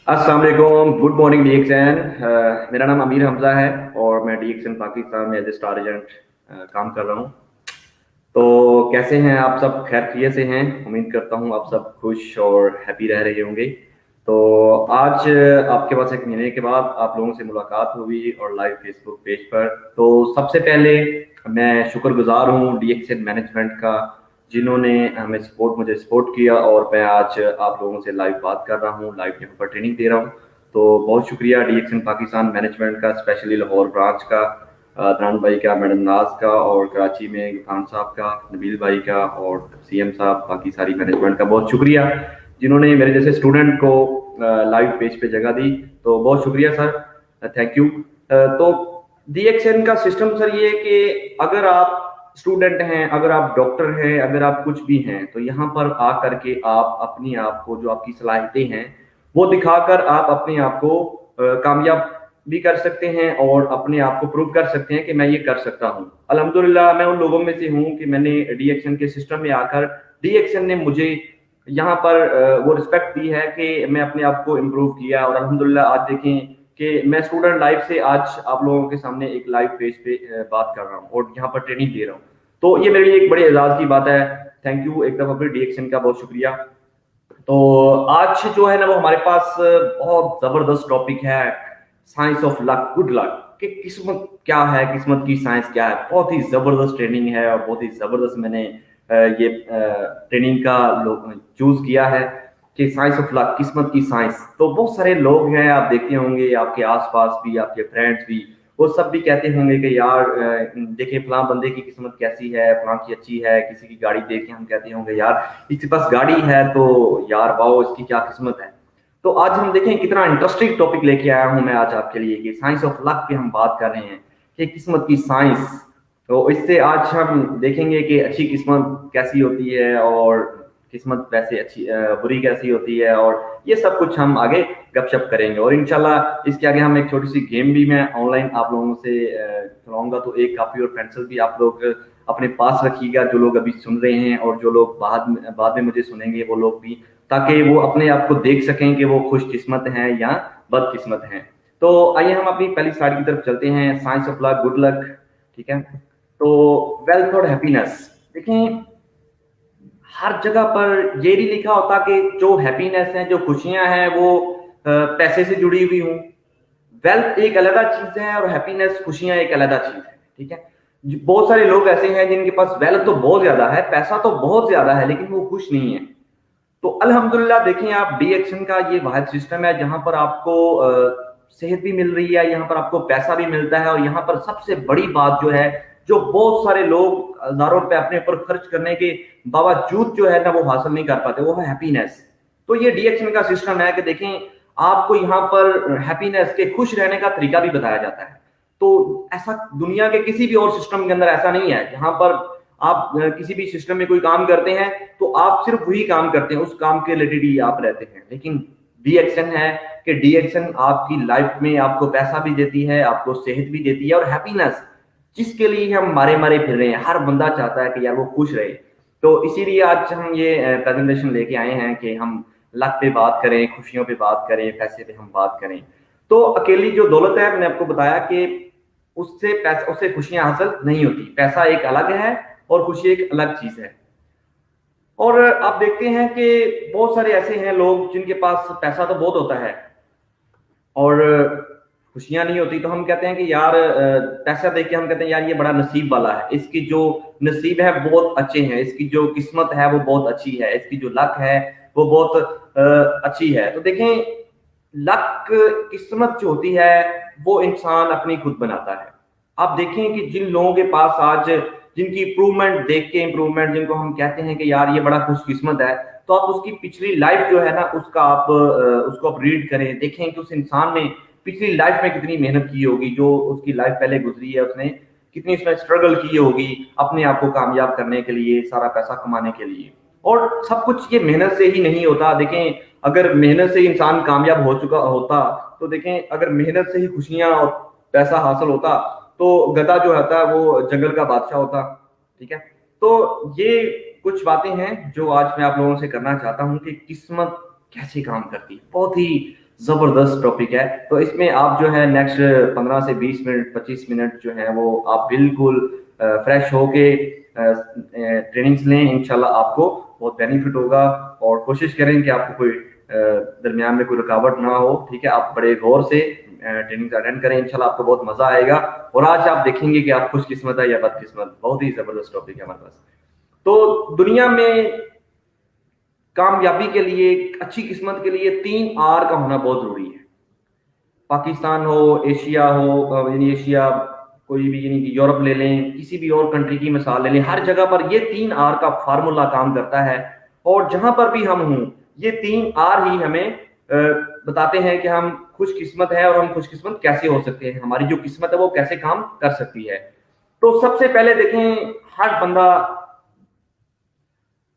अस्सलाम वालेकुम, good morning DXN. मेरा नाम अमीर हमजा है और मैं डीएक्सएन पाकिस्तान में एज ए स्टार एजेंट काम कर रहा हूँ। तो कैसे हैं आप सब? खैर खैरियत से हैं? उम्मीद करता हूँ आप सब खुश और हैप्पी रह रहे होंगे। तो आज आपके पास एक महीने के बाद आप लोगों से मुलाकात हुई और लाइव फेसबुक पेज पर। तो सबसे पहले मैं शुक्रगुजार हूँ डीएक्सएन मैनेजमेंट का, जिन्होंने हमें मुझे सपोर्ट किया और मैं आज आप लोगों से लाइव बात कर रहा हूँ, लाइव यहाँ पर ट्रेनिंग दे रहा हूँ। तो बहुत शुक्रिया डीएक्सएन पाकिस्तान मैनेजमेंट का, स्पेशली लाहौर ब्रांच का, अदनान भाई का, मैडम नाज का, और कराची में खान साहब का, नबील भाई का, और सीएम साहब, बाकी सारी मैनेजमेंट का बहुत शुक्रिया जिन्होंने मेरे जैसे स्टूडेंट को लाइव पेज पे जगह दी। तो बहुत शुक्रिया सर, थैंक यू। तो डीएक्सएन का सिस्टम सर ये कि अगर आप स्टूडेंट हैं, अगर आप डॉक्टर हैं, अगर आप कुछ भी हैं, तो यहाँ पर आ करके आप अपनी आप को, जो आपकी सलाहियतें हैं वो दिखाकर आप अपने आप को कामयाब भी कर सकते हैं और अपने आप को प्रूव कर सकते हैं कि मैं ये कर सकता हूँ। अल्हम्दुलिल्लाह मैं उन लोगों में से हूँ कि मैंने डीएक्सएन के सिस्टम में आकर डीएक्सएन ने मुझे यहाँ पर वो रिस्पेक्ट दी है कि मैं अपने आप को इम्प्रूव किया, और अल्हम्दुलिल्लाह आज देखें कि मैं स्टूडेंट लाइफ से आज आप लोगों के सामने एक लाइव पेज पे बात कर रहा हूँ और यहाँ पर ट्रेनिंग दे रहा हूँ। तो ये मेरे लिए एक बड़े एजाज की बात है। थैंक यू एक दफा फिर डीएक्सएन का बहुत शुक्रिया। तो आज जो है ना वो हमारे पास बहुत जबरदस्त टॉपिक है, science of luck, good luck कि किस्मत क्या है, किस्मत की साइंस क्या है। बहुत ही जबरदस्त ट्रेनिंग है और बहुत ही जबरदस्त मैंने ये ट्रेनिंग का चूज किया है कि साइंस ऑफ लक, किस्मत की साइंस। तो बहुत सारे लोग हैं, आप देखते होंगे आपके आसपास भी, आपके फ्रेंड्स भी, वो सब भी कहते होंगे कि यार देखिए फलां बंदे की किस्मत कैसी है, फलां की अच्छी है। किसी की गाड़ी देख के हम कहते होंगे यार इसके पास गाड़ी है तो यार वाओ इसकी क्या किस्मत है। तो आज हम देखें कितना इंटरेस्टिंग टॉपिक लेके आया हूं मैं आज आपके लिए कि साइंस ऑफ लक पे हम बात कर रहे हैं कि किस्मत की साइंस। तो इससे आज हम देखेंगे कि अच्छी किस्मत कैसी होती है और किस्मत वैसे अच्छी बुरी कैसी होती है, और ये सब कुछ हम आगे गपशप करेंगे। और इंशाल्लाह इसके आगे हम एक छोटी सी गेम भी मैं ऑनलाइन आप लोगों से खिलाऊंगा। तो एक कापी और पेंसिल भी आप लोग अपने पास रखिएगा, जो लोग अभी सुन रहे हैं और जो लोग बाद में मुझे सुनेंगे वो लोग भी, ताकि वो अपने आप को देख सकें कि वो खुशकिस्मत हैं या बदकिस्मत हैं। तो आइए हम अपनी पहली स्लाइड की तरफ चलते हैं, science of luck, good luck. ठीक है, तो वेल्थ और हैप्पीनेस देखें, हर जगह पर ये नहीं लिखा होता कि जो हैप्पीनेस है, जो खुशियां हैं वो पैसे से जुड़ी हुई हूँ। वेल्थ एक अलग चीज है और हैप्पीनेस, खुशियां एक अलग चीज है। ठीक है, बहुत सारे लोग ऐसे हैं जिनके पास वेल्थ तो बहुत ज्यादा है, पैसा तो बहुत ज्यादा है, लेकिन वो खुश नहीं है। तो अल्हम्दुलिल्लाह देखें आप, डीएक्सएन का ये वाहिद सिस्टम है जहां पर आपको सेहत भी मिल रही है, यहाँ पर आपको पैसा भी मिलता है, और यहाँ पर सबसे बड़ी बात जो है, जो बहुत सारे लोग हजारों रुपए अपने ऊपर खर्च करने के बावजूद जो है ना वो हासिल नहीं कर पाते, वो है हैप्पीनेस। तो ये डीएक्सएन का सिस्टम है कि देखें आपको यहाँ पर हैप्पीनेस के, खुश रहने का तरीका भी बताया जाता है। तो ऐसा दुनिया के किसी भी और सिस्टम के अंदर ऐसा नहीं है। जहां पर आप किसी भी सिस्टम में कोई काम करते हैं तो आप सिर्फ वही काम करते हैं, उस काम के रिलेटेड ही आप रहते हैं। लेकिन डीएक्सएन है कि डीएक्सएन आपकी लाइफ में आपको पैसा भी देती है, आपको सेहत भी देती है, और हैप्पीनेस जिसके लिए हम मारे मारे फिर रहे हैं, हर बंदा चाहता है कि यार वो खुश रहे। तो इसीलिए आज हम ये प्रेजेंटेशन लेके आए हैं कि हम लक पे बात करें, खुशियों पे बात करें, पैसे पे हम बात करें। तो अकेली जो दौलत है, मैंने आपको बताया कि उससे पैसा, उससे खुशियां हासिल नहीं होती। पैसा एक अलग है और खुशी एक अलग चीज है। और आप देखते हैं कि बहुत सारे ऐसे हैं लोग जिनके पास पैसा तो बहुत होता है और खुशियां नहीं होती। तो हम कहते हैं कि यार पैसा देख के हम कहते हैं यार ये बड़ा नसीब वाला है, इसकी जो नसीब है बहुत अच्छे हैं, इसकी जो किस्मत है वो बहुत अच्छी है, इसकी जो लक है वो बहुत अच्छी है। तो देखें, लक, किस्मत जो होती है वो इंसान अपनी खुद बनाता है। आप देखें कि जिन लोगों के पास आज, जिनकी इंप्रूवमेंट देख के, इंप्रूवमेंट जिनको हम कहते हैं कि यार ये बड़ा खुशकिस्मत है, तो आप उसकी पिछली लाइफ जो है ना उसका आप उसको आप रीड करें, देखें कि उस इंसान ने पिछली लाइफ में कितनी मेहनत की होगी, जो उसकी लाइफ पहले गुजरी है उसने कितनी उसमें स्ट्रगल की होगी अपने आप को कामयाब करने के लिए, सारा पैसा कमाने के लिए। और सब कुछ ये मेहनत से ही नहीं होता। देखें, अगर मेहनत से ही इंसान कामयाब हो चुका होता, तो देखें अगर मेहनत से ही खुशियां और पैसा हासिल होता तो गधा जो होता है वो जंगल का बादशाह होता। ठीक है, तो ये कुछ बातें हैं जो आज मैं आप लोगों से करना चाहता हूं कि किस्मत कैसे काम करती है। बहुत ही जबरदस्त टॉपिक है। तो इसमें आप जो है नेक्स्ट 15 से 20 मिनट 25 मिनट जो है वो आप बिल्कुल फ्रेश होके ट्रेनिंग्स लें, इंशाल्लाह आपको बहुत बेनिफिट होगा। और कोशिश करें कि आपको कोई दरमियान में कोई रुकावट ना हो, ठीक है। आप बड़े गौर से ट्रेनिंग्स अटेंड करें, इंशाल्लाह आपको बहुत मजा आएगा। और आज आप देखेंगे कि आप खुशकिस्मत है या बदकिस्मत। बहुत ही जबरदस्त टॉपिक है हमारे पास। तो दुनिया में कामयाबी के लिए, अच्छी किस्मत के लिए 3 आर का होना बहुत जरूरी है। पाकिस्तान हो, एशिया हो, यानी एशिया कोई भी, यानी कि यूरोप ले लें, किसी भी और कंट्री की मिसाल ले लें, हर जगह पर ये 3 आर का फार्मूला काम करता है। और जहां पर भी हम हों, ये 3 आर ही हमें बताते हैं कि हम खुशकिस्मत है और हम खुशकिस्मत कैसे हो सकते हैं, हमारी जो किस्मत है वो कैसे काम कर सकती है। तो सबसे पहले देखें, हर बंदा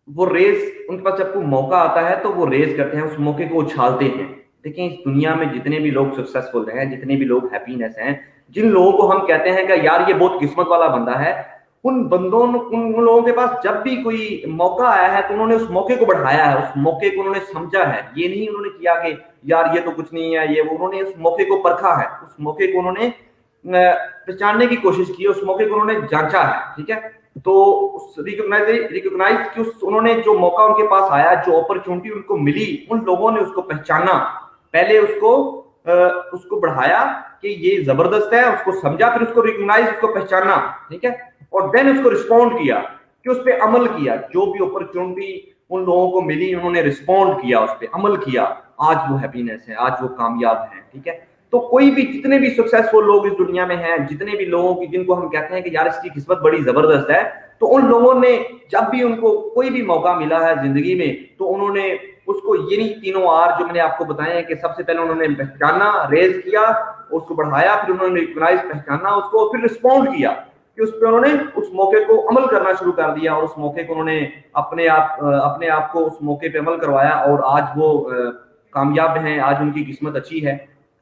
वो रेस, उनके पास जब कोई मौका आता है तो वो रेस करते हैं, उस मौके को उछालते हैं। देखिए इस दुनिया में जितने भी लोग सक्सेसफुल हैं, जितने भी लोग हैप्पीनेस हैं, जिन लोगों को हम कहते हैं कि यार ये बहुत किस्मत वाला बंदा है, उन बंदों उन लोगों के पास जब भी कोई मौका आया है तो उन्होंने उस मौके को बढ़ाया है, उस मौके को उन्होंने समझा है। ये नहीं उन्होंने किया कि यार ये तो कुछ नहीं है, ये वो, उन्होंने उस मौके को परखा है, उस मौके को उन्होंने पहचानने की कोशिश की, उस मौके को उन्होंने जांचा है, ठीक है। तो रिकॉग्नाइज कि उन्होंने जो मौका उनके पास आया, जो अपॉर्चुनिटी उनको मिली, उन लोगों ने उसको पहचाना, पहले उसको बढ़ाया कि ये जबरदस्त है, उसको समझा, फिर उसको रिकॉग्नाइज, उसको पहचाना, ठीक है। और देन उसको रिस्पॉन्ड किया, कि उस पर अमल किया। जो भी अपॉर्चुनिटी उन लोगों को मिली, उन्होंने रिस्पॉन्ड किया, उस पर अमल किया, आज वो हैप्पीनेस है, आज वो कामयाब है, ठीक है। तो कोई भी, जितने भी सक्सेसफुल लोग इस दुनिया में हैं, जितने भी लोगों की, जिनको हम कहते हैं कि यार इसकी किस्मत बड़ी जबरदस्त है, तो उन लोगों ने जब भी उनको कोई भी मौका मिला है जिंदगी में, तो उन्होंने उसको, ये नहीं, तीनों आर जो मैंने आपको बताए हैं, कि सबसे पहले उन्होंने पहचाना, रेज किया, उसको बढ़ाया, फिर उन्होंने रिकॉग्नाइज, पहचाना उसको, फिर रिस्पॉन्ड किया, कि उस पर उन्होंने उस मौके को अमल करना शुरू कर दिया, और उस मौके को उन्होंने अपने आप को उस मौके पे अमल करवाया, और आज वो कामयाब हैं, आज उनकी किस्मत अच्छी है,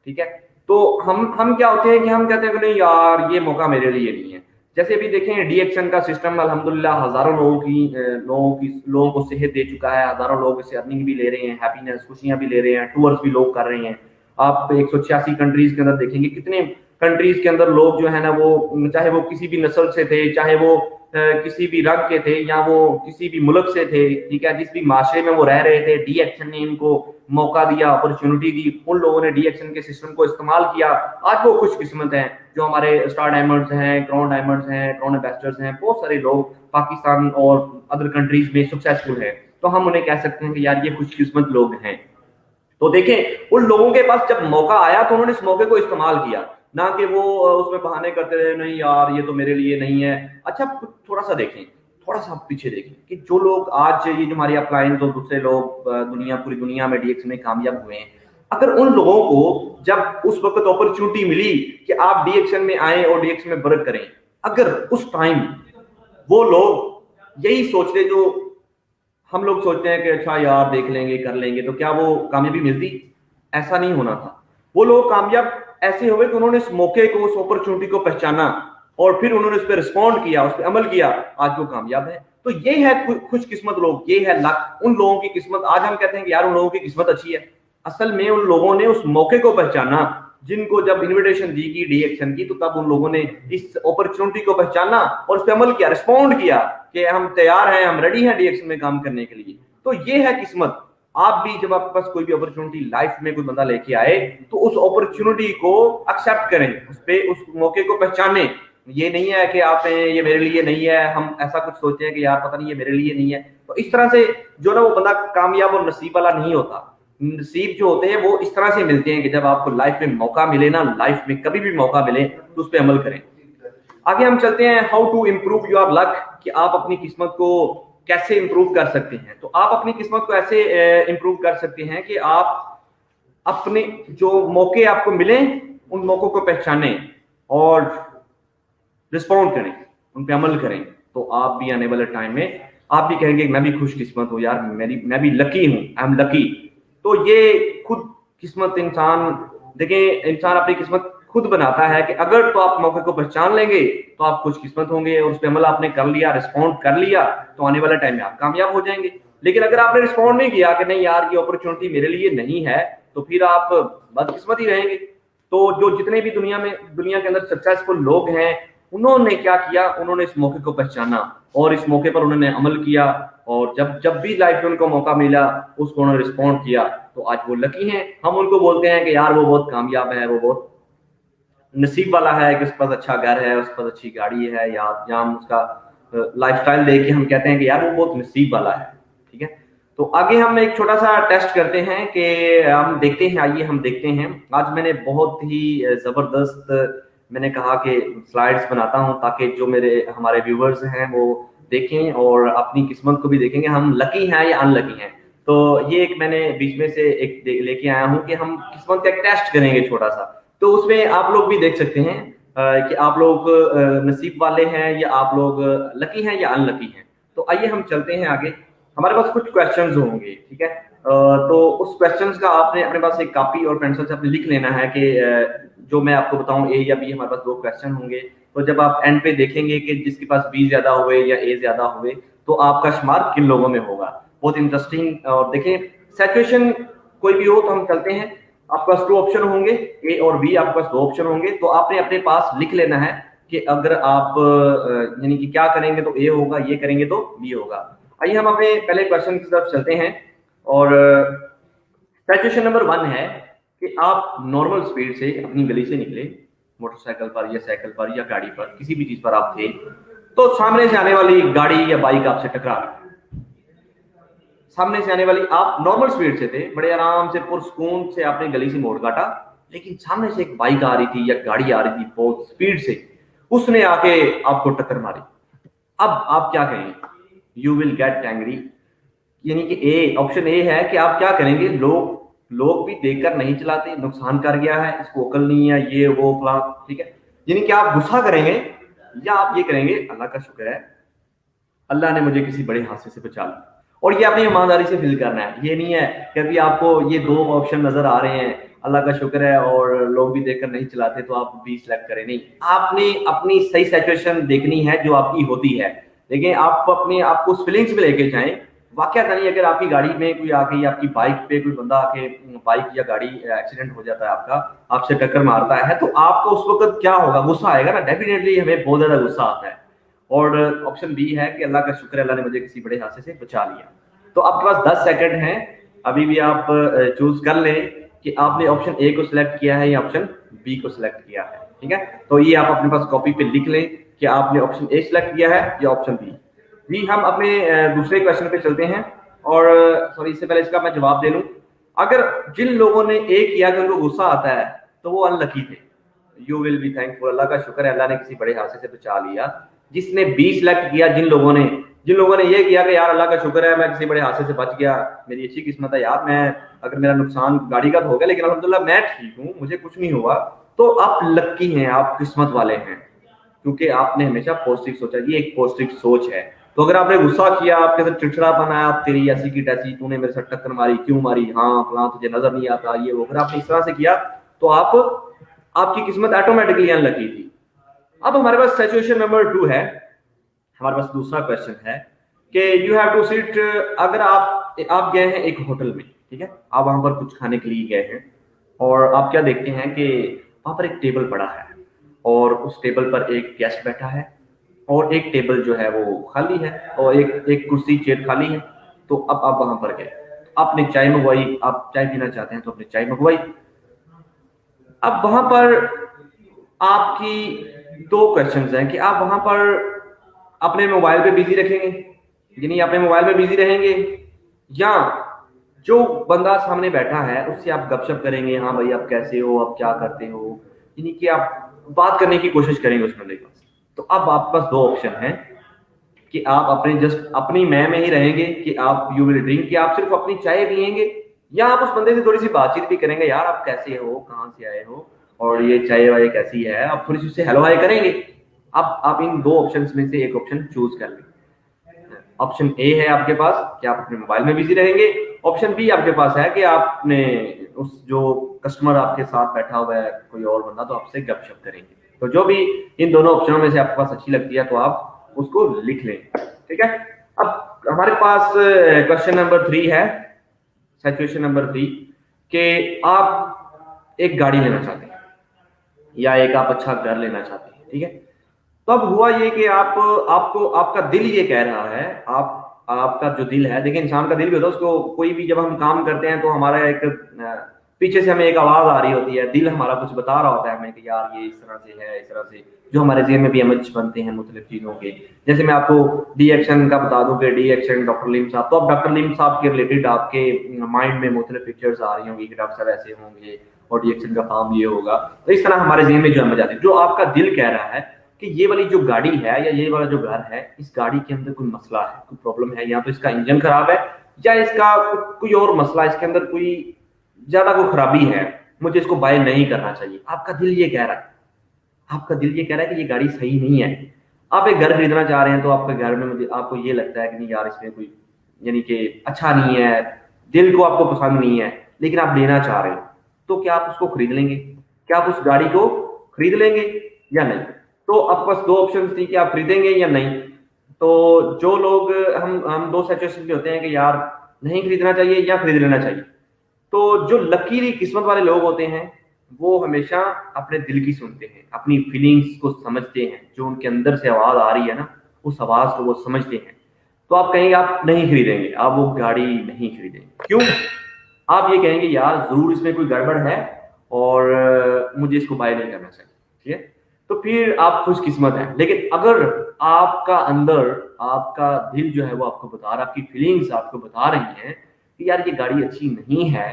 ठीक है। तो हम क्या होते हैं कि हम कहते हैं कि नहीं यार ये मौका मेरे लिए नहीं है। जैसे अभी देखें डीएक्शन का सिस्टम अल्हम्दुलिल्लाह हजारों लोगों को सेहत दे चुका है, हजारों लोग इससे अर्निंग भी ले रहे हैं, हैप्पीनेस, खुशियां भी ले रहे हैं, टूर्स भी लोग कर रहे हैं। आप 186 कंट्रीज के अंदर देखेंगे, कितने कंट्रीज के अंदर लोग जो है ना, वो चाहे वो किसी भी नस्ल से थे, चाहे वो किसी भी रंग के थे, या वो किसी भी मुल्क से थे, ठीक है, जिस भी माशरे में वो रह रहे थे, डी एक्शन ने इनको मौका दिया, अपॉर्चुनिटी दी, उन लोगों ने डी एक्शन के सिस्टम को इस्तेमाल किया, आज वो खुशकिस्मत हैं। जो हमारे स्टार डायमंड्स हैं, क्राउन डायमंड्स हैं, क्राउन एम्बेसडर्स हैं, बहुत सारे लोग पाकिस्तान और अदर कंट्रीज में सक्सेसफुल हैं, तो हम उन्हें कह सकते हैं कि यार ये खुशकिस्मत लोग हैं। तो देखें उन लोगों के पास जब मौका आया तो उन्होंने इस मौके को इस्तेमाल किया, ना कि वो उसमें बहाने करते रहे, नहीं यार ये तो मेरे लिए नहीं है। अच्छा थोड़ा सा देखें, थोड़ा सा पीछे देखें कि जो लोग आज, ये जो हमारी अपलाइन, तो दूसरे लोग पूरी दुनिया में डीएक्शन में कामयाब हुए हैं, अगर उन लोगों को जब उस वक्त अपॉर्चुनिटी मिली कि आप डीएक्शन में आए और डीएक्शन में वर्क करें, अगर उस टाइम वो लोग यही सोच ले जो हम लोग सोचते हैं कि अच्छा यार देख लेंगे, कर लेंगे, तो क्या वो कामयाबी मिलती? ऐसा नहीं होना था। वो लोग कामयाब ऐसे हुए कि उन्होंने इस मौके को, उस अपॉर्चुनिटी को पहचाना, और फिर उन्होंने उस पर रिस्पॉन्ड किया, उस पर अमल किया, आज वो कामयाब है। तो ये है खुशकिस्मत लोग, ये है लक, उन लोगों की किस्मत। आज हम कहते हैं कि यार उन लोगों की किस्मत अच्छी है, असल में उन लोगों ने उस मौके को पहचाना, जिनको जब इन्विटेशन दी की डीएक्शन की, तो तब उन लोगों ने इस अपॉर्चुनिटी को पहचाना और उस पर अमल किया, रिस्पॉन्ड किया कि हम तैयार हैं, हम रेडी हैं डीएक्शन में काम करने के लिए। तो ये है किस्मत। आप भी जब आपके पास कोई भी अपॉर्चुनिटी लाइफ में कोई बंदा लेके आए, तो उस अपॉर्चुनिटी को एक्सेप्ट करें, उस मौके को पहचाने। ये नहीं है कि आप ये मेरे लिए नहीं है, हम ऐसा कुछ सोचते हैं कि यार पता नहीं ये मेरे लिए नहीं है। तो इस तरह से जो ना वो बंदा कामयाब और नसीब वाला नहीं होता। नसीब जो होते हैं वो इस तरह से मिलते हैं कि जब आपको लाइफ में मौका मिले ना, लाइफ में कभी भी मौका मिले तो उस पर अमल करें। आगे हम चलते हैं, how to improve your luck, कि आप अपनी किस्मत को कैसे इंप्रूव कर सकते हैं। तो आप अपनी किस्मत को ऐसे इंप्रूव कर सकते हैं कि आप अपने जो मौके आपको मिले, उन मौकों को पहचानें और रिस्पॉन्ड करें, उन पे अमल करें। तो आप भी आने वाले टाइम में आप भी कहेंगे मैं भी खुशकिस्मत हूँ यार, मैं भी लकी हूँ, आई एम लकी। तो ये खुद किस्मत इंसान, देखिए इंसान अपनी किस्मत खुद बनाता है कि अगर तो आप मौके को पहचान लेंगे तो आप खुशकिस्मत होंगे, और उस पर अमल आपने कर लिया, रिस्पॉन्ड कर लिया, तो आने वाले टाइम में आप कामयाब हो जाएंगे। लेकिन अगर आपने रिस्पॉन्ड नहीं किया कि नहीं यार ये अपॉर्चुनिटी मेरे लिए नहीं है, तो फिर आप बदकिस्मत ही रहेंगे। तो जो जितने भी दुनिया के अंदर सक्सेसफुल लोग हैं, उन्होंने क्या किया, उन्होंने इस मौके को पहचाना और इस मौके पर उन्होंने अमल किया, और जब जब भी लाइफ में उनको मौका मिला उसको उन्होंने रिस्पॉन्ड किया। तो आज वो लकी हैं। हम उनको बोलते हैं कि यार वो बहुत कामयाब है, वो बहुत नसीब वाला है कि उसके पास अच्छा घर है, उसके पास अच्छी गाड़ी है, या हम उसका लाइफस्टाइल देख के हम कहते हैं कि यार वो बहुत नसीब वाला है। ठीक है, तो आगे हम एक छोटा सा टेस्ट करते हैं कि हम देखते हैं, आइए हम देखते हैं। आज मैंने बहुत ही जबरदस्त, मैंने कहा कि स्लाइड्स बनाता हूं ताकि जो हमारे व्यूवर्स हैं वो देखें और अपनी किस्मत को भी देखेंगे, हम लकी हैं या अनलकी हैं। तो ये एक मैंने बीच में से एक लेके आया हूं कि हम किस्मत का एक टेस्ट करेंगे छोटा सा। तो उसमें आप लोग भी देख सकते हैं कि आप लोग नसीब वाले हैं या आप लोग लकी हैं या अनलकी हैं। तो आइए हम चलते हैं आगे। हमारे पास कुछ क्वेश्चंस होंगे, ठीक है। तो उस क्वेश्चंस का आपने अपने पास एक कॉपी और पेंसिल से आपने लिख लेना है कि जो मैं आपको बताऊं ए या बी, हमारे पास दो क्वेश्चन होंगे। तो जब आप एंड पे देखेंगे कि जिसके पास बी ज्यादा हुए या ए ज्यादा हुए, तो आपका शुमार किन लोगों में होगा। बहुत इंटरेस्टिंग। और देखें, सिचुएशन कोई भी हो तो हम चलते हैं। आपके पास दो ऑप्शन होंगे, ए और बी, आपके पास दो ऑप्शन होंगे। तो आपने अपने पास लिख लेना है कि अगर आप यानी कि क्या करेंगे तो ए होगा, ये करेंगे तो बी होगा। आइए हम अपने पहले क्वेश्चन की तरफ चलते हैं। और सिचुएशन नंबर 1 है कि आप नॉर्मल स्पीड से अपनी गली से निकले, मोटरसाइकिल पर या साइकिल पर या गाड़ी पर, किसी भी चीज पर आप थे, तो सामने से आने वाली गाड़ी या बाइक आपसे टकरा गई। सामने से आने वाली, आप नॉर्मल स्पीड से थे, बड़े आराम से पुरसकून से आपने गली से मोड़ काटा, लेकिन सामने से एक बाइक आ रही थी या गाड़ी आ रही थी बहुत स्पीड से, उसने आके आपको टक्कर मारी। अब आप क्या करेंगे? You will get angry. यानी कि ए, ऑप्शन ए है कि आप क्या करेंगे, लोग भी देखकर नहीं चलाते, नुकसान कर गया है, इसको अकल नहीं है, ये वो फला, ठीक है। यानी कि आप गुस्सा करेंगे, या आप ये करेंगे अल्लाह का शुक्र है, अल्लाह ने मुझे किसी बड़े हादसे से बचा लिया। और ये अपनी ईमानदारी से फील करना है। ये नहीं है कि अभी आपको ये दो ऑप्शन नजर आ रहे हैं, अल्लाह का शुक्र है और लोग भी देखकर नहीं चलाते, तो आप बी सिलेक्ट करें। नहीं, आपने अपनी सही सिचुएशन देखनी है जो आपकी होती है। लेकिन आप अपने आपको उस फीलिंग्स में लेके जाएं। वाकया नहीं, अगर आपकी गाड़ी में कोई आके या आपकी बाइक पे कोई बंदा आके, बाइक या गाड़ी एक्सीडेंट हो जाता है आपका, आपसे टक्कर मारता है, तो आपको उस वक्त क्या होगा? गुस्सा आएगा ना, डेफिनेटली हमें बहुत ज्यादा गुस्सा आता है। और ऑप्शन बी है कि अल्लाह का शुक्र है, अल्लाह ने मुझे किसी बड़े हादसे से बचा लिया। तो आपके पास 10 सेकंड हैं, अभी भी आप चूज कर लें कि आपने ऑप्शन ए को सिलेक्ट किया है या ऑप्शन बी को सिलेक्ट किया है। ठीक है, तो ये आप अपने पास कॉपी पे लिख लें कि आपने ऑप्शन ए सिलेक्ट किया है या ऑप्शन बी। भी हम अपने दूसरे क्वेश्चन पे चलते हैं। और सॉरी, इससे पहले इसका मैं जवाब दे लूं। अगर जिन लोगों ने ए किया कि उनको गुस्सा आता है, तो वो अनलकी थे। यू विल बी थैंकफुल, अल्लाह का शुक्र है, अल्लाह ने किसी बड़े हादसे से बचा लिया। जिसने बी सिलेक्ट किया, जिन लोगों ने ये किया कि यार अल्लाह का शुक्र है, मैं किसी बड़े हादसे से बच गया, मेरी अच्छी किस्मत है यार, मैं अगर मेरा नुकसान गाड़ी का तो हो गया लेकिन अल्हम्दुलिल्लाह मैं ठीक हूँ, मुझे कुछ नहीं हुआ, तो आप लक्की हैं, आप किस्मत वाले हैं, क्योंकि आपने हमेशा पॉजिटिव सोचा। ये एक पॉजिटिव सोच है। तो अगर आपने गुस्सा किया, आपके साथ चिड़चिड़ापन आया, आप तेरी ऐसी की तैसी, तूने मेरे साथ टक्कर मारी, क्यों मारी, हाँ फलां, तुझे नजर नहीं आता, ये वो, अगर आपने इस तरह से किया तो आपकी किस्मत ऑटोमेटिकली अनलकी थी। अब हमारे पास सिचुएशन नंबर 2 है। हमारे पास दूसरा क्वेश्चन है कि यू हैव टू सिट। अगर आप गए हैं एक होटल में, ठीक है, आप वहां पर कुछ खाने के लिए गए हैं, और आप क्या देखते हैं कि वहां पर एक टेबल पड़ा है, और उस टेबल पर एक गेस्ट बैठा है, और एक टेबल जो है वो खाली है, और एक कुर्सी चेयर खाली है। तो अब आप वहां पर गए, आपने चाय मंगवाई, आप चाय पीना चाहते हैं तो आपने चाय मंगवाई। अब वहां पर आपकी दो क्वेश्चंस हैं कि आप वहां पर अपने मोबाइल पे बिजी रखेंगे, यानी अपने मोबाइल में बिजी रहेंगे, या जो बंदा सामने बैठा है उससे आप गपशप करेंगे, हाँ भाई आप कैसे हो, आप क्या करते हो, यानी कि आप बात करने की कोशिश करेंगे उस बंदे के पास। तो अब आपके पास दो ऑप्शन है कि आप अपनी मैं में ही रहेंगे, कि आप यू विल ड्रिंक, कि आप सिर्फ अपनी चाय पियेंगे, या आप उस बंदे से थोड़ी सी बातचीत भी करेंगे, यार आप कैसे हो, कहाँ से आए हो, और ये चाय वाय कैसी है, आप थोड़ी सी उससे हेलो हाय करेंगे। अब आप इन दो ऑप्शंस में से एक ऑप्शन चूज कर लें। ऑप्शन ए है आपके पास कि आप अपने मोबाइल में बिजी रहेंगे। ऑप्शन बी आपके पास है कि आपने उस जो कस्टमर आपके साथ बैठा हुआ है कोई और बंदा, तो आपसे गपशप करेंगे। तो जो भी इन दोनों ऑप्शनों में से आपके पास अच्छी लगती है तो आप उसको लिख लें। ठीक है, अब हमारे पास क्वेश्चन नंबर 3 है, सिचुएशन नंबर 3, कि आप एक गाड़ी लेना चाहते हैं या एक आप अच्छा घर लेना चाहते हैं, ठीक है। तब हुआ ये कि आपको आपका दिल ये कह रहा है, आपका जो दिल है, देखिए इंसान का दिल भी होता है, उसको कोई भी जब हम काम करते हैं तो हमारा एक पीछे से हमें एक आवाज आ रही होती है, दिल हमारा कुछ बता रहा होता है हमें कि यार ये इस तरह से है, इस तरह से, जो हमारे जेहन में भी इमेज बनते हैं मुख्तलिफ चीजों के। जैसे मैं आपको डी एक्शन का बता दूं कि डी एक्शन डॉक्टर लीम साहब, तो अब डॉक्टर लीम साहब के रिलेटेड आपके माइंड में मुख्तलिफ पिक्चर्स आ रही होंगी कि डॉक्टर साहब ऐसे होंगे और डी एक्शन का काम ये होगा। तो इस तरह हमारे जेहन में जो इमेज आती है, जो आपका दिल कह रहा है कि ये वाली जो गाड़ी है या ये वाला जो घर है, इस गाड़ी के अंदर कोई मसला है, कोई प्रॉब्लम है, या तो इसका इंजन खराब है या इसका कोई और मसला, इसके अंदर कोई ज्यादा कोई खराबी है, मुझे इसको बाय नहीं करना चाहिए। आपका दिल ये कह रहा है, आपका दिल ये कह रहा है कि ये गाड़ी सही नहीं है। आप एक घर खरीदना चाह रहे हैं तो आपके घर में मुझे आपको ये लगता है कि नहीं यार इसमें कोई यानी कि अच्छा नहीं है, दिल को आपको पसंद नहीं है, लेकिन आप लेना चाह रहे हो, तो क्या आप उसको खरीद लेंगे? क्या आप उस गाड़ी को खरीद लेंगे या नहीं? तो आपके पास दो ऑप्शन थी कि आप खरीदेंगे या नहीं। तो जो लोग हम दो सिचुएशन में होते हैं कि यार नहीं खरीदना चाहिए या खरीद लेना चाहिए। तो जो लकीली किस्मत वाले लोग होते हैं वो हमेशा अपने दिल की सुनते हैं, अपनी फीलिंग्स को समझते हैं, जो उनके अंदर से आवाज आ रही है ना, उस आवाज को वो समझते हैं। तो आप कहेंगे आप नहीं खरीदेंगे, आप वो गाड़ी नहीं खरीदेंगे, क्यों? आप ये कहेंगे यार जरूर इसमें कोई गड़बड़ है और मुझे इसको बाय नहीं करना चाहिए, ठीक है। तो फिर आप खुशकिस्मत हैं। लेकिन अगर आपका अंदर आपका दिल जो है वो आपको बता रहा, आपकी फीलिंग्स आपको बता रही हैं कि यार ये गाड़ी अच्छी नहीं है,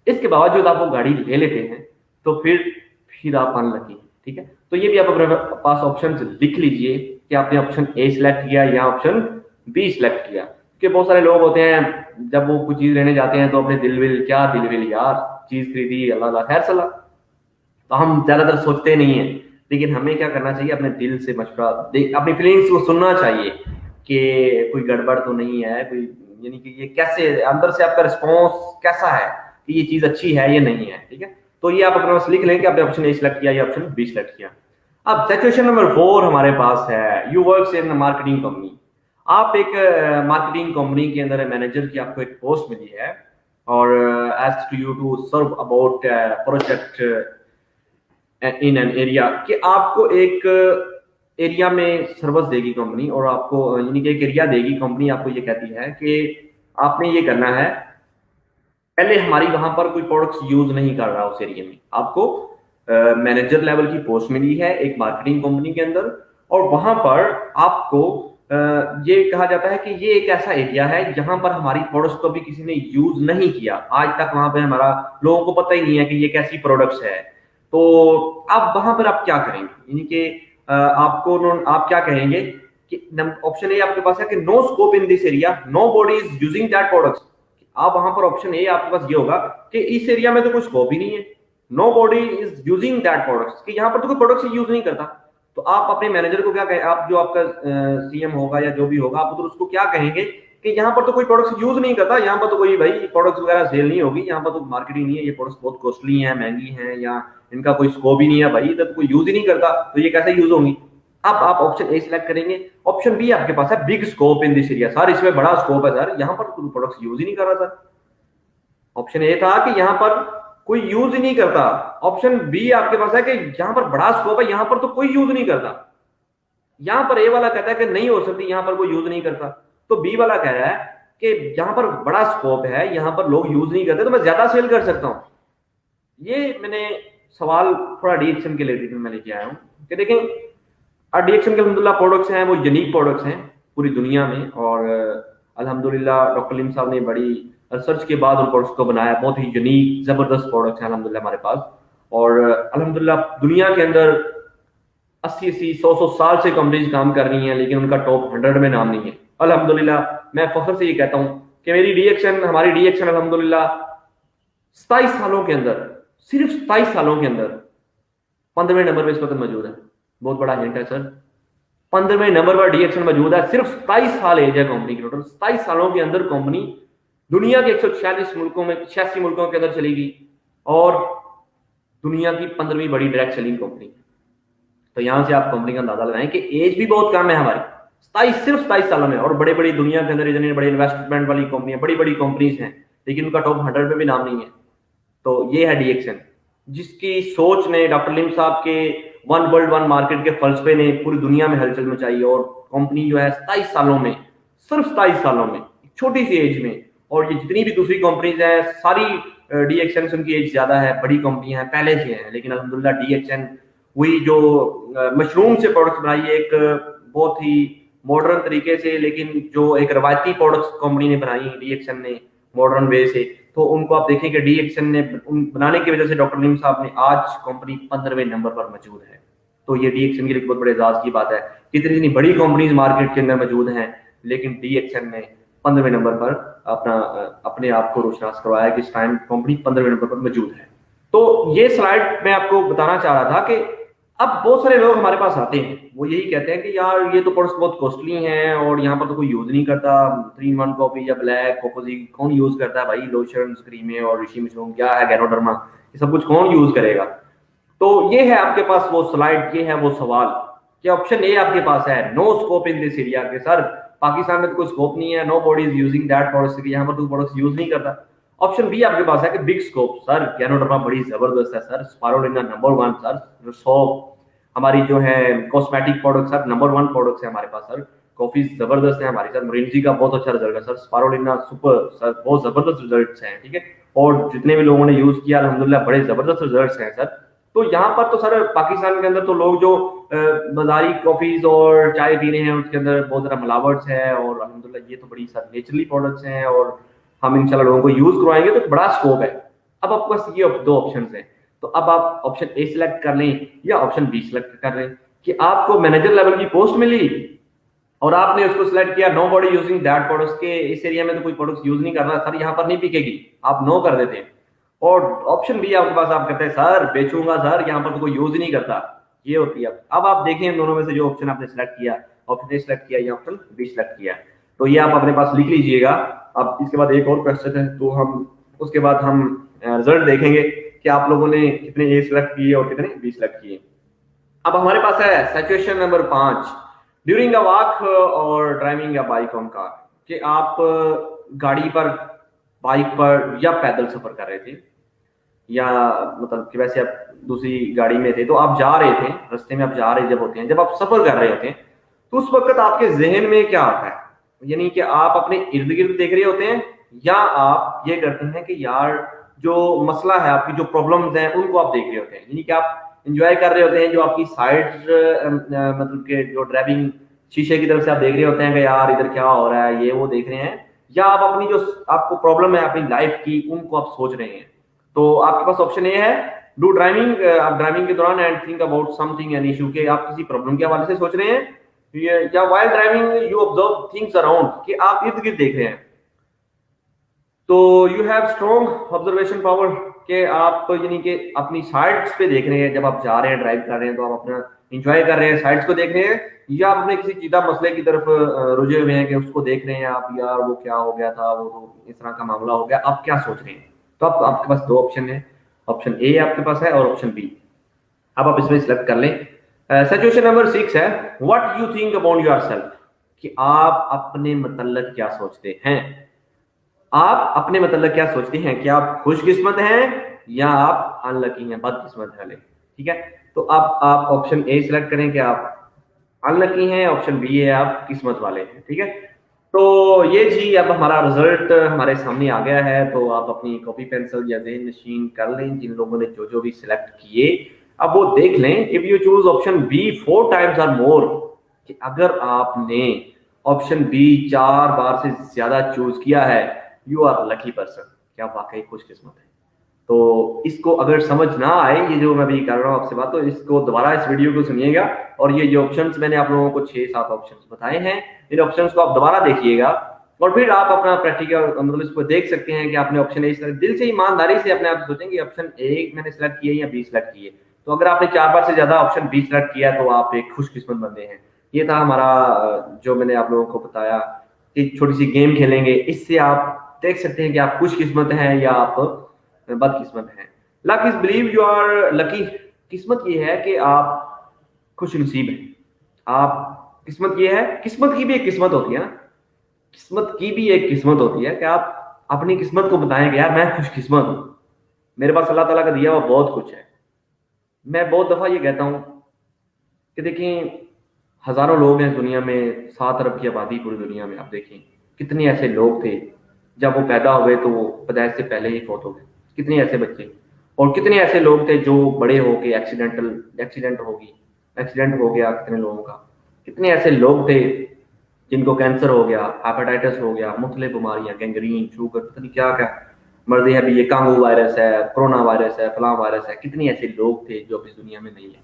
इसके बावजूद आप वो गाड़ी ले लेते हैं, तो फिर आप अनलकी हैं, ठीक है। तो ये भी आप अपने पास ऑप्शन लिख लीजिए कि आपने ऑप्शन ए सिलेक्ट किया या ऑप्शन बी सिलेक्ट किया। क्योंकि बहुत सारे लोग होते हैं जब वो कुछ चीज लेने जाते हैं तो अपने दिल विल यार चीज खरीदी अल्लाह खैर सलाह, तो हम ज्यादातर सोचते नहीं है। लेकिन हमें क्या करना चाहिए, अपने दिल से मशवरा, अपनी फीलिंग्स को सुनना चाहिए कि कोई गड़बड़ तो नहीं है, कोई यानी कि ये कैसे अंदर से आपका रिस्पॉन्स कैसा है कि ये चीज अच्छी है या नहीं है, ठीक है। तो ये आप अपने पास लिख लें कि आपने ऑप्शन ए सिलेक्ट किया या ऑप्शन बी सिलेक्ट किया। अब सिचुएशन नंबर 4 हमारे पास है, you work in marketing company. आप एक मार्केटिंग कंपनी के अंदर मैनेजर की आपको एक पोस्ट मिली है और asked you to survey about project in an area, कि आपको एक एरिया में सर्विस देगी कंपनी और आपको यानी कि एक एरिया देगी कंपनी, आपको ये कहती है कि आपने ये करना है, पहले हमारी वहां पर कोई प्रोडक्ट्स यूज नहीं कर रहा उस एरिया में, आपको मैनेजर लेवल की पोस्ट मिली है एक मार्केटिंग कंपनी के अंदर, और वहां पर आपको ये कहा जाता है कि ये एक ऐसा एरिया है जहां पर हमारी प्रोडक्ट्स को भी किसी ने यूज नहीं किया आज तक, वहां पर हमारा लोगों को पता ही नहीं है कि ये कैसी प्रोडक्ट्स है। तो अब वहां पर आप क्या करेंगे, यानी कि आप क्या कहेंगे कि ऑप्शन ए आपके पास है कि no scope in this area, nobody is using that products. आप वहां पर ऑप्शन ए आपके पास ये होगा कि इस एरिया में तो कोई स्कोप ही नहीं है, nobody is using that products, कि यहाँ पर तो कोई प्रोडक्ट्स यूज नहीं करता। तो आप अपने मैनेजर को क्या कहें, आप जो आपका सीएम होगा या जो भी होगा, आप उधर उसको क्या कहेंगे कि यहाँ पर तो कोई प्रोडक्ट्स यूज नहीं करता, यहाँ पर तो कोई भाई प्रोडक्ट्स वगैरह सेल नहीं होगी, यहाँ पर तो मार्केटिंग नहीं है, ये प्रोडक्ट्स बहुत कॉस्टली हैं, महंगी हैं, या इनका कोई स्कोप ही नहीं है भाई, इधर तो कोई यूज ही नहीं करता, तो ये कैसे यूज होंगी। अब आप ऑप्शन ए सिलेक्ट करेंगे। ऑप्शन बी आपके पास है big scope in this area, sir इसमें बड़ा स्कोप है सर, यहाँ पर कोई प्रोडक्ट्स यूज ही नहीं कर रहा था। ऑप्शन ए था कि यहाँ पर कोई यूज ही नहीं करता, ऑप्शन बी आपके पास है कि यहाँ पर बड़ा स्कोप है, यहाँ पर तो कोई यूज नहीं करता। यहाँ पर ए वाला कहता है कि नहीं हो सकती, यहाँ पर कोई यूज नहीं करता, तो बी वाला कह रहा है कि यहाँ पर बड़ा स्कोप है, यहाँ पर लोग यूज नहीं करते, तो मैं ज्यादा सेल कर सकता हूँ। ये मैंने सवाल थोड़ा डीएक्शन के रिलेटेड में लेके आया हूँ कि देखें डीएक्शन के अल्हम्दुलिल्लाह प्रोडक्ट्स हैं वो यूनिक प्रोडक्ट्स हैं पूरी दुनिया में, और अल्हम्दुलिल्लाह डॉक्टर लीम साहब ने बड़ी रिसर्च के बाद उन प्रोडक्ट्स को बनाया, बहुत ही यूनिक जबरदस्त प्रोडक्ट्स हैं अल्हम्दुलिल्लाह हमारे पास। और अल्हम्दुलिल्लाह दुनिया के अंदर 80-80 100 साल से कंपनीज काम कर रही हैं, लेकिन उनका टॉप 100 में नाम नहीं है। अल्हम्दुलिल्लाह मैं फख्र से ये कहता हूँ कि हमारी डीएक्शन अल्हम्दुलिल्लाह 27 सालों के अंदर, सिर्फ 27 सालों के अंदर 15वें नंबर पर इस वक्त मौजूद है। बहुत बड़ा हिंट है सर, 15वें नंबर पर डीएक्शन मौजूद है, सिर्फ 27 साल एज है कंपनी की। टोटल 27 सालों के अंदर कंपनी दुनिया के 146 मुल्कों में 86 मुल्कों के अंदर चली गई और दुनिया की 15वीं बड़ी डायरेक्ट सेलिंग कंपनी। तो यहां से आप कंपनी का अंदाजा लगाएं कि एज भी बहुत कम है हमारी, सिर्फ 27 सालों में, और बड़े बड़ी दुनिया के अंदर इतने बड़े इन्वेस्टमेंट वाली कंपनियां, बड़ी बड़ी कंपनीज हैं, लेकिन उनका टॉप 100 में भी नाम नहीं है। तो ये है DXN, जिसकी सोच ने डॉक्टर लिम साहब के वन वर्ल्ड वन मार्केट के फलसफे ने पूरी दुनिया में हलचल मचाई, और कंपनी जो है 27 सालों में, सिर्फ 27 सालों में, छोटी सी एज में, और ये जितनी भी दूसरी कंपनीज हैं सारी DXN से उनकी एज ज्यादा है, बड़ी कंपनियां हैं, पहले से हैं, लेकिन अल्हम्दुलिल्लाह DXN वही जो मशरूम से प्रोडक्ट्स बनाई, एक बहुत ही मॉडर्न तरीके से, लेकिन जो एक रवायती प्रोडक्ट्स कंपनी ने बनाई DXN ने मॉडर्न वे से, तो उनको आप देखें कि DXN ने बनाने की वजह से डॉक्टर लिम साहब ने आज कंपनी 15वें नंबर पर मौजूद है। तो ये DXN के लिए बहुत बड़े एजाज की बात है। कितनी बड़ी कंपनीज मार्केट के अंदर मौजूद हैं, लेकिन DXN ने 15वें नंबर पर अपने आप को रोशनास करवाया कि इस टाइम कंपनी 15वें नंबर पर मौजूद है। तो ये स्लाइड मैं आपको बताना चाह रहा था कि अब बहुत सारे लोग हमारे पास आते हैं, वो यही कहते हैं कि यार ये तो प्रोडक्ट्स बहुत कॉस्टली हैं और यहाँ पर तो कोई यूज नहीं करता, 3-in-1 कॉफी या ब्लैक कॉफी कौन यूज करता है भाई, लोशन क्रीमें और ऋषि मशरूम क्या है, गैनोडर्मा, ये सब कुछ कौन यूज करेगा। तो ये है आपके पास वो स्लाइड, ये है वो सवाल कि ऑप्शन ए आपके पास है no scope in this area, के सर पाकिस्तान में तो कोई स्कोप नहीं है, nobody is using that products, यहाँ पर तो प्रोडक्ट्स यूज नहीं करता। ऑप्शन बी आपके पास है कि बिग स्कोप, सर गैनोडर्मा बड़ी जबरदस्त है सर, स्पारुलिना नंबर 1 सर, सोप हमारी जो है cosmetic products sir number 1 products है हमारे पास सर, कॉफी जबरदस्त है हमारी सर, मोरिंजी का बहुत अच्छा रिजल्ट है सर, स्पारुलिना सुपर सर, बहुत जबरदस्त रिजल्ट्स हैं, ठीक है, और जितने भी लोगों ने यूज किया अल्हम्दुलिल्लाह बड़े जबरदस्त रिजल्ट्स हैं सर। तो यहाँ पर तो सर पाकिस्तान के अंदर तो लोग जो बाजारी कॉफीज और चाय पी रहे हैं उसके अंदर बहुत ज्यादा मिलावट्स है, और अल्हम्दुलिल्लाह ये तो बड़ी सर नेचुरली प्रोडक्ट्स हैं और हम इंशाल्लाह लोगों को यूज करवाएंगे तो बड़ा स्कोप है। अब आपके पास ये दो ऑप्शन हैं, तो अब आप ऑप्शन ए सिलेक्ट कर लें या ऑप्शन बी सिलेक्ट कर लें कि आपको मैनेजर लेवल की पोस्ट मिली और आपने उसको सिलेक्ट किया nobody using that products, के इस एरिया में तो कोई प्रोडक्ट्स यूज नहीं कर रहा सर, यहाँ पर नहीं बिकेगी, आप नो कर देते हैं। और ऑप्शन बी आपके पास, आप कहते हैं सर बेचूंगा सर, यहाँ पर तो कोई यूज नहीं करता, ये होती है। अब आप देखें इन दोनों में से जो ऑप्शन आपने सिलेक्ट किया, ऑप्शन ए सिलेक्ट किया या ऑप्शन बी सिलेक्ट किया, तो ये आप अपने पास लिख लीजिएगा। अब इसके बाद एक और क्वेश्चन है, तो हम उसके बाद हम रिजल्ट देखेंगे कि आप लोगों ने कितने ए सिलेक्ट किए और कितने बी सिलेक्ट किए। अब हमारे पास है situation number 5, during a walk और driving a bike on car, कि आप गाड़ी पर, बाइक पर या पैदल सफर कर रहे थे, या मतलब कि वैसे आप दूसरी गाड़ी में थे, तो आप जा रहे थे, रास्ते में आप जा रहे जब होते हैं, जब आप सफर कर रहे होते हैं, तो उस वक्त आपके जहन में क्या आता है, यानी कि आप अपने इर्द गिर्द देख रहे होते हैं या आप ये करते हैं कि यार जो मसला है, आपकी जो प्रॉब्लम्स हैं उनको आप देख रहे होते हैं, यानी कि आप एंजॉय कर रहे होते हैं जो आपकी साइड मतलब के जो ड्राइविंग शीशे की तरफ से आप देख रहे होते हैं कि यार इधर क्या हो रहा है, ये वो देख रहे हैं, या आप अपनी जो आपको प्रॉब्लम है अपनी लाइफ की उनको आप सोच रहे हैं। तो आपके पास ऑप्शन ए है डू ड्राइविंग, आप ड्राइविंग के दौरान and think about something an issue, के आप किसी प्रॉब्लम के हवाले से सोच रहे हैं, या while driving you observe things around, कि आप इर्द गिर्द देख रहे हैं। तो you have strong observation power, के आप यानी कि अपनी साइड्स पे देख रहे हैं, जब आप जा रहे हैं ड्राइव कर रहे हैं तो आप अपना इंजॉय कर रहे हैं, साइड्स को देख रहे हैं, या आप अपने किसी चीजा मसले की तरफ रुझे हुए हैं कि उसको देख रहे हैं आप, यार वो क्या हो गया था, वो तो इस तरह का मामला हो गया, आप क्या सोच रहे हैं। तो आपके पास दो ऑप्शन है, ऑप्शन ए आपके पास है और ऑप्शन बी, अब आप इसमें सिलेक्ट कर लें। सिचुएशन नंबर 6 है what you think about yourself, कि आप अपने मतलब क्या सोचते हैं, आप अपने मतलब क्या सोचते हैं, कि आप खुशकिस्मत हैं या आप अनलकी हैं, बदकिस्मत वाले, ठीक है। तो आप ऑप्शन ए सिलेक्ट करें कि आप अनलकी हैं, ऑप्शन बी है आप किस्मत वाले हैं, ठीक है। तो ये जी अब हमारा रिजल्ट हमारे सामने आ गया है, तो आप अपनी कॉपी पेंसिल या ज़हन नशीन कर लें, जिन लोगों ने जो जो भी सिलेक्ट किए अब वो देख लें। If you choose option B 4 times और मोर, कि अगर आपने ऑप्शन बी 4 बार से ज्यादा चूज किया है, यू आर लकी पर्सन, क्या वाकई खुशकिस्मत है। तो इसको अगर समझ ना आए ये जो मैं भी कर रहा हूँ आपसे बात, तो इसको दोबारा इस वीडियो को सुनिएगा, और ये जो ऑप्शंस मैंने आप लोगों को 6-7 ऑप्शंस बताए हैं, इन ऑप्शंस को आप दोबारा देखिएगा और फिर आप अपना प्रैक्टिकल मतलब इसको देख सकते हैं कि आपने ऑप्शन ए दिल से ईमानदारी से अपने आप सोचेंगे ऑप्शन ए मैंने सिलेक्ट किया या बी सिलेक्ट किए। तो अगर आपने 4 बार से ज्यादा ऑप्शन बी सिलेक्ट किया तो आप एक खुशकिस्मत बंदे हैं। ये था हमारा जो मैंने आप लोगों को बताया, एक छोटी सी गेम खेलेंगे, इससे आप देख सकते हैं कि आप खुशकिस्मत हैं या आप बदकिस्मत हैं। Luck is believe you are lucky, किस्मत ये है कि आप खुश नसीब हैं, आप किस्मत ये है, किस्मत की भी एक किस्मत होती है ना, किस्मत की भी एक किस्मत होती है कि आप अपनी किस्मत को बताएं कि यार मैं खुशकिस्मत हूं। میرے पास अल्लाह ताला का दिया हुआ बहुत कुछ है. मैं बहुत दफ़ा ये कहता हूँ कि देखें, हज़ारों लोग हैं दुनिया में, 7 अरब की आबादी पूरी दुनिया में. आप देखें कितने ऐसे लोग थे जब वो पैदा हुए तो वो पैदाइश से पहले ही फौत हो गए. कितने ऐसे बच्चे, और कितने ऐसे लोग थे जो बड़े हो के एक्सीडेंट हो गया कितने लोगों का. कितने ऐसे लोग थे जिनको कैंसर हो गया, हेपेटाइटिस हो गया, मुख्तलिफ बीमारियां, गैंग्रीन, शुगर, पता नहीं क्या क्या मर्जी है. अभी ये कांगो वायरस है, कोरोना वायरस है, फलां वायरस है. कितने ऐसे लोग थे जो अब इस दुनिया में नहीं है.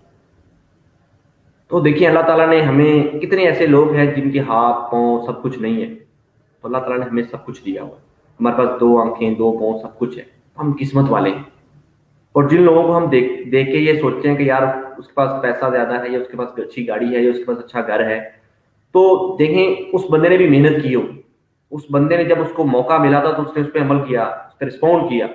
तो देखिए अल्लाह ताला ने हमें, कितने ऐसे लोग हैं जिनके हाथ पाँव सब कुछ नहीं है, तो अल्लाह ताला ने हमें सब कुछ दिया हुआ है. हमारे पास 2 आंखें, 2 पाँव, सब कुछ है. हम किस्मत वाले हैं. और जिन लोगों को हम देख देख के ये सोचते हैं कि यार उसके पास पैसा ज्यादा है, या उसके पास अच्छी गाड़ी है, या उसके पास अच्छा घर है, तो देखें उस बंदे ने भी मेहनत की हो. उस बंदे ने जब उसको मौका मिला था तो उसने उस पर अमल किया, उस पर रिस्पॉन्ड किया.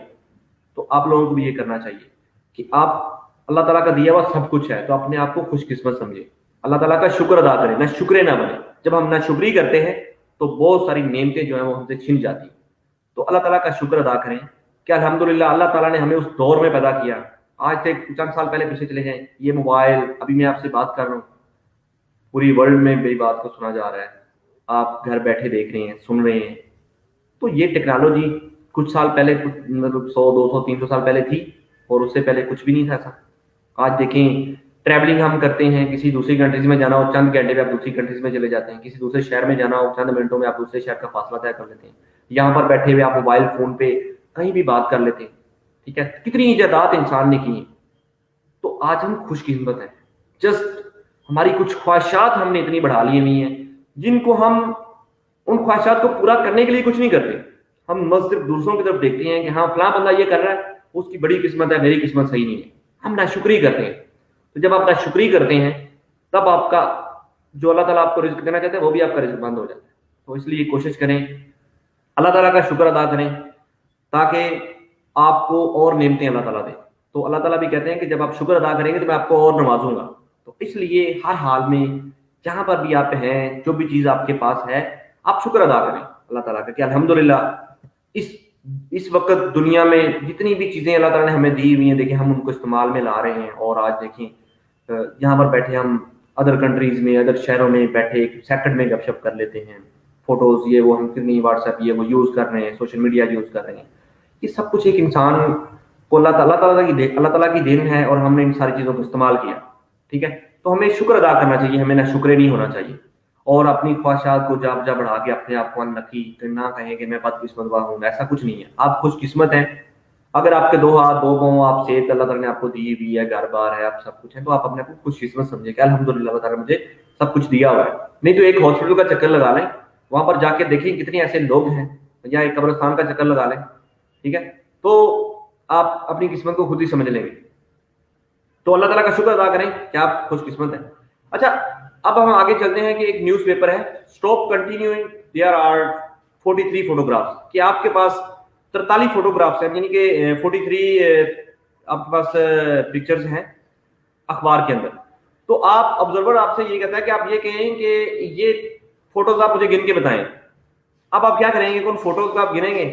तो आप लोगों को भी ये करना चाहिए कि आप, अल्लाह ताला का दिया हुआ सब कुछ है तो अपने आप को खुशकिस्मत समझे, अल्लाह ताला का शुक्र अदा करें, ना शुक्रे ना बने. जब हम ना शुक्री करते हैं तो बहुत सारी नेमतें जो है वो हमसे छिन जाती. तो अल्लाह ताला का शुक्र अदा करें कि अल्हम्दुलिल्लाह अल्लाह ताला ने हमें उस दौर में पैदा किया. आज से चंद साल पहले पीछे चले जाएं, ये मोबाइल, अभी मैं आपसे बात कर रहा हूँ, पूरी वर्ल्ड में मेरी बात को सुना जा रहा है, आप घर बैठे देख रहे हैं, सुन रहे हैं. तो ये टेक्नोलॉजी कुछ साल पहले, मतलब 100, 200, 300 साल पहले थी, और उससे पहले कुछ भी नहीं था ऐसा. आज देखें, ट्रैवलिंग हम करते हैं, किसी दूसरी कंट्रीज में जाना हो, चंद घंटे में आप दूसरी कंट्रीज में चले जाते हैं. किसी दूसरे शहर में जाना हो, चंद मिनटों में आप दूसरे शहर का फासला तय कर लेते हैं. यहाँ पर बैठे हुए आप मोबाइल फोन पे कहीं भी बात कर लेते हैं. ठीक है, कितनी इजादात इंसान ने की हैं. तो आज हम खुशकिस्मत हैं. जस्ट हमारी कुछ ख्वाहिशात हमने इतनी बढ़ा ली हुई हैं, जिनको हम, उन ख्वाहिशात को पूरा करने के लिए कुछ नहीं करते. हम बस सिर्फ दूसरों की तरफ देखते हैं कि हाँ फलां बंदा ये कर रहा है, उसकी बड़ी किस्मत है, मेरी किस्मत सही नहीं है. हम नाशुक्री करते हैं. तो जब आप नाशुक्री करते हैं तब आपका, जो अल्लाह ताला आपको रिज़्क देना चाहते हैं वो भी आपका रिज़्क बंद हो जाता है. तो इसलिए कोशिश करें, अल्लाह ताला का शुक्र अदा करें, ताकि आपको और नेमतें अल्लाह ताला दे. तो अल्लाह ताला भी कहते हैं कि जब आप शुक्र अदा करेंगे तो मैं आपको और नवाजूंगा. तो इसलिए हर हाल में, जहां पर भी आप हैं, जो भी चीज आपके पास है, आप शुक्र अदा करें अल्लाह ताला का कि अल्हम्दुलिल्लाह इस वक्त दुनिया में जितनी भी चीजें अल्लाह ताला ने हमें दी हुई हैं, देखिए हम उनको इस्तेमाल में ला रहे हैं. और आज देखें, यहाँ पर बैठे हम अदर कंट्रीज में, अदर शहरों में बैठे एक सेकंड में गपशप कर लेते हैं. फोटोज ये वो हम कितनी व्हाट्सएप ये वो यूज कर रहे हैं, सोशल मीडिया यूज कर रहे हैं. ये सब कुछ एक इंसान को अल्लाह ताला की देन है, और हमने इन सारी चीजों को इस्तेमाल किया. ठीक है, तो हमें शुक्र अदा करना चाहिए, हमें ना शुक्र नहीं होना चाहिए. और अपनी ख्वाहिशात को जा बढ़ा के अपने आप को अनलकी ना कहें कि मैं बदकिस्मत वाला हूँ, ऐसा कुछ नहीं है. आप खुशकिस्मत हैं. अगर आपके 2 हाथ 2 पाँव, आप सेहत अल्लाह ताला ने आपको दी हुई है, घर बार है, आप सब कुछ है, तो आप अपने आप को खुशकिस्मत समझे कि अल्हम्दुलिल्लाह अल्लाह ताला ने मुझे सब कुछ दिया हुआ है. नहीं तो एक हॉस्पिटल का चक्कर लगा लें, वहां पर जाके देखिए कितने ऐसे लोग हैं, या एक कब्रिस्तान का चक्कर लगा लें. ठीक है, तो आप अपनी किस्मत को खुद ही समझ लेंगे. तो अल्लाह ताला का शुक्र अदा करें कि आप खुशकिस्मत हैं. अच्छा, अब हम आगे चलते हैं कि एक न्यूज़पेपर है, stop continuing, there are 43 photographs, कि आपके पास 43 फोटोग्राफ्स हैं, यानी कि 43 आपके पास पिक्चर्स हैं अखबार के अंदर. तो आप, ऑब्जर्वर आपसे ये कहता है कि आप ये कहें कि ये फोटोज आप मुझे गिन के बताएं. अब आप क्या करेंगे, कौन फोटोज को आप गिनेंगे.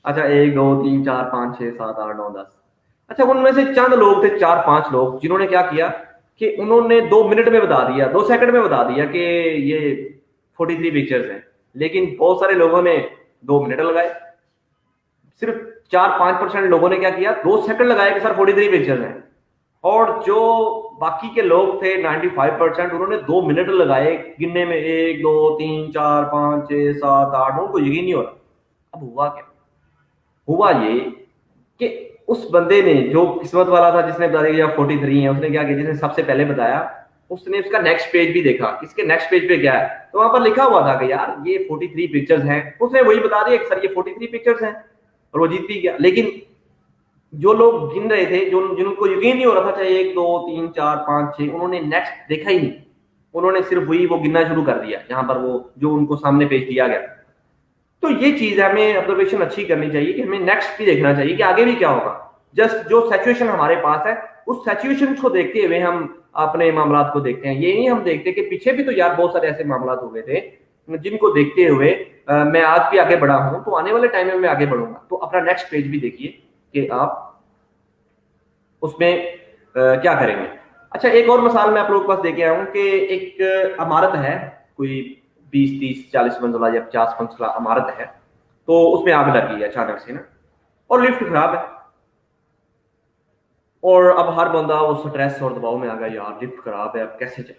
अच्छा, 1 2 3 4 5 6 7 8 9 10. अच्छा, उनमें से चंद लोग थे, 4-5 लोग, जिन्होंने क्या किया कि उन्होंने 2 मिनट में बता दिया, 2 सेकंड में बता दिया कि ये 43 पिक्चर्स हैं. लेकिन बहुत सारे लोगों ने 2 मिनट लगाए. सिर्फ 4-5% लोगों ने क्या किया, 2 सेकंड लगाए कि सर 43 पिक्चर्स हैं. और जो बाकी के लोग थे 95%, उन्होंने 2 मिनट लगाए गिनने में, 1 2 3 4 5 6 7 8. उनको यकीन नहीं हो रहा. अब हुआ क्या, हुआ ये कि उस बंदे ने, जो किस्मत वाला था, जिसने बता दिया 43 है, उसने क्या किया, जिसने सबसे पहले बताया, उसने उसका नेक्स्ट पेज भी देखा, इसके नेक्स्ट पेज पे क्या है, तो वहां पर लिखा हुआ था कि यार ये 43 पिक्चर्स हैं. उसने वही बता दिया कि सर ये 43 पिक्चर्स हैं, और वो जीत भी गया. लेकिन जो लोग गिन रहे थे, जो जिनको यकीन नहीं हो रहा था, चाहे 1 2 3 4 5 6, उन्होंने नेक्स्ट देखा ही नहीं. उन्होंने सिर्फ वही वो गिनना शुरू कर दिया जहां पर वो, जो उनको सामने पेज दिया गया. तो ये चीज है, हमें ऑब्जर्वेशन अच्छी करनी चाहिए कि हमें नेक्स्ट भी देखना चाहिए कि आगे भी क्या होगा. जस्ट जो सिचुएशन हमारे पास है, उस सिचुएशन को देखते हुए हम अपने मामलात को देखते हैं. ये नहीं हम देखते कि पीछे भी तो यार बहुत सारे ऐसे मामलात हो गए थे, जिनको देखते हुए मैं आज भी आगे बढ़ा हूं, तो आने वाले टाइम में मैं आगे बढ़ूंगा. तो अपना नेक्स्ट पेज भी देखिए कि आप उसमें क्या करेंगे। अच्छा, एक और मिसाल मैं आप लोगों के पास देके आया हूँ कि एक इमारत है, कोई 20, 30, 40 मंजिला या 50 मंजिला इमारत है, तो उसमें आग लग गई है अचानक से ना, और लिफ्ट खराब है, और अब हर बंदा वो स्ट्रेस और दबाव में आ गया, यार लिफ्ट खराब है, अब कैसे जाए।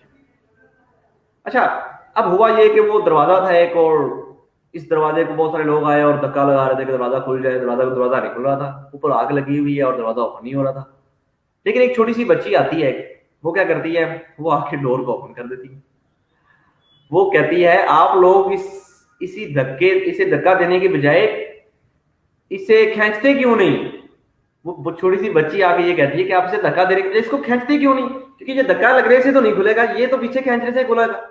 अच्छा, अब हुआ ये कि वो दरवाजा था एक, और इस दरवाजे को बहुत सारे लोग आए और धक्का लगा रहे थे कि दरवाजा खुल जाए, दरवाजा नहीं खुल रहा था, ऊपर आग लगी हुई है और दरवाजा ओपन नहीं हो रहा था। लेकिन एक छोटी सी बच्ची आती है, वो क्या करती है, वो आके डोर को ओपन कर देती है। वो कहती है आप लोग इसे धक्का देने के बजाय इसे खींचते क्यों नहीं। वो छोटी सी बच्ची आके ये कहती है कि आप इसे धक्का देने के बजाय इसको खींचते क्यों नहीं, क्योंकि ये धक्का लगने से तो नहीं खुलेगा, ये तो पीछे खींचने से खुलेगा।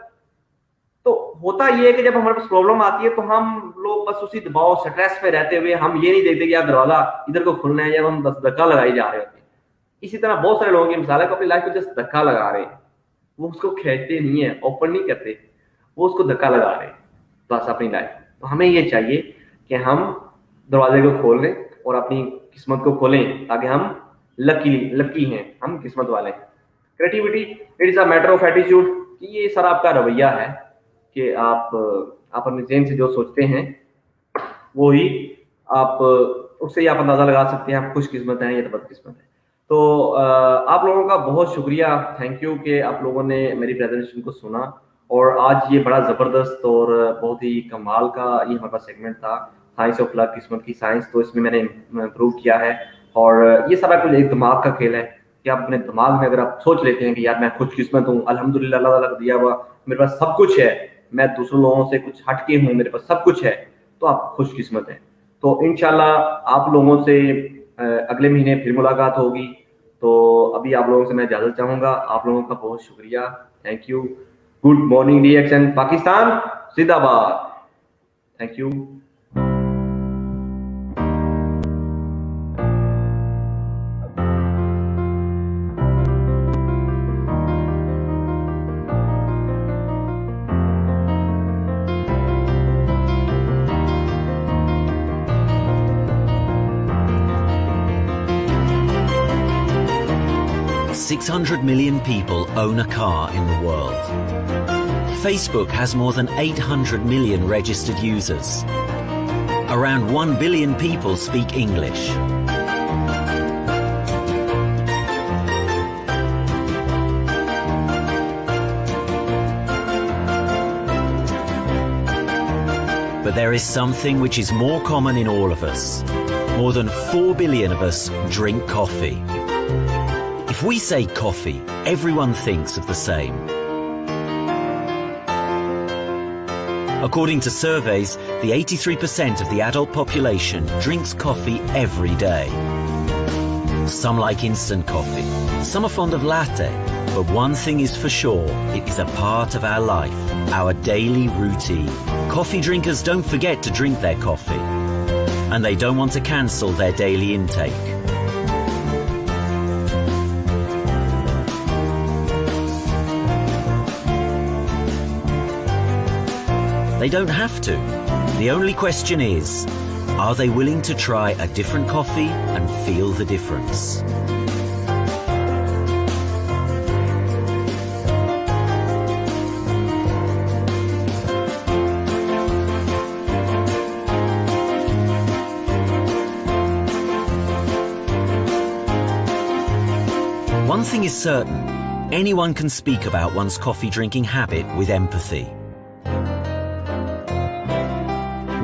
तो होता ये है कि जब हमारे पास प्रॉब्लम आती है तो हम लोग बस उसी दबाव स्ट्रेस में रहते हुए हम ये नहीं देखते कि यार दरवाजा इधर को खुलना है, जब हम बस धक्का लगाई जा रहे होते हैं। इसी तरह बहुत सारे लोगों की मिसाल है, अपनी लाइफ को जस्ट धक्का लगा रहे हैं, वो उसको खींचते नहीं है, ओपन नहीं करते, वो उसको धक्का लगा रहे हैं बस अपनी लाइफ। तो हमें ये चाहिए कि हम दरवाजे को खोल लें और अपनी किस्मत को खोलें, ताकि हम लकी हैं, हम किस्मत वाले हैं। Creativity it is a matter of attitude, कि ये सर आपका रवैया है कि आप अपने ज़हन से जो सोचते हैं वो ही आप, उससे ही आप अंदाजा लगा सकते हैं आप खुशकिस्मत हैं या तो बदकिस्मत हैं। तो आप लोगों का बहुत शुक्रिया, थैंक यू कि आप लोगों ने मेरी प्रेजेंटेशन को सुना, और आज ये बड़ा ज़बरदस्त और बहुत ही कमाल का ये हमारा सेगमेंट था, साइंस ऑफ लक, किस्मत की साइंस। तो इसमें मैंने प्रूव किया है, और ये सारा कुछ एक दिमाग का खेल है कि आप अपने दिमाग में अगर आप सोच लेते हैं कि यार मैं खुशकिस्मत हूँ, अल्हम्दुलिल्लाह अल्लाह ताला का दिया हुआ मेरे पास सब कुछ है, मैं दूसरों लोगों से कुछ हटके हूँ, मेरे पास सब कुछ है, तो आप खुशकिस्मत हैं। तो इंशाल्लाह आप लोगों से अगले महीने फिर मुलाकात होगी। तो अभी आप लोगों से मैं इजाज़त चाहूँगा। आप लोगों का बहुत शुक्रिया, thank you. Good morning reaction Pakistan जिंदाबाद, thank you. $600 million people own a car in the world. Facebook has more than 800 million registered users. Around 1 billion people speak English. But there is something which is more common in all of us. More than 4 billion of us drink coffee. If we say coffee, everyone thinks of the same. According to surveys, the 83% of the adult population drinks coffee every day. Some like instant coffee, some are fond of latte, but one thing is for sure, it is a part of our life, our daily routine. Coffee drinkers don't forget to drink their coffee, and they don't want to cancel their daily intake. They don't have to. The only question is, are they willing to try a different coffee and feel the difference? One thing is certain, anyone can speak about one's coffee drinking habit with empathy.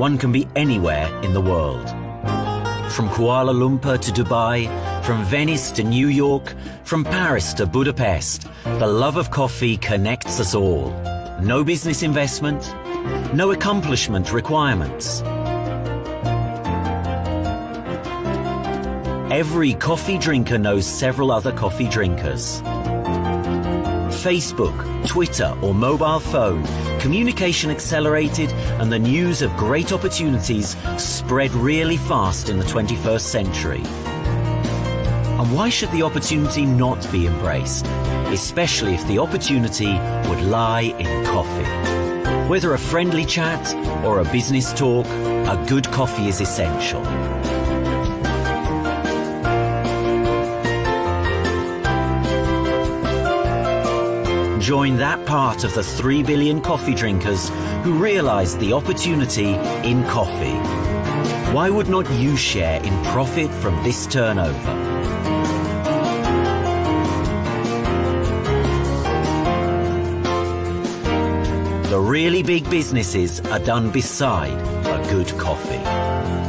One can be anywhere in the world. From Kuala Lumpur to Dubai, from Venice to New York, from Paris to Budapest, the love of coffee connects us all. No business investment, no accomplishment requirements. Every coffee drinker knows several other coffee drinkers. Facebook, Twitter, or mobile phone, communication accelerated and the news of great opportunities spread really fast in the 21st century. And why should the opportunity not be embraced, especially if the opportunity would lie in coffee? Whether a friendly chat or a business talk, a good coffee is essential. join that part of the 3 billion coffee drinkers who realised the opportunity in coffee. Why would not you share in profit from this turnover? The really big businesses are done beside a good coffee.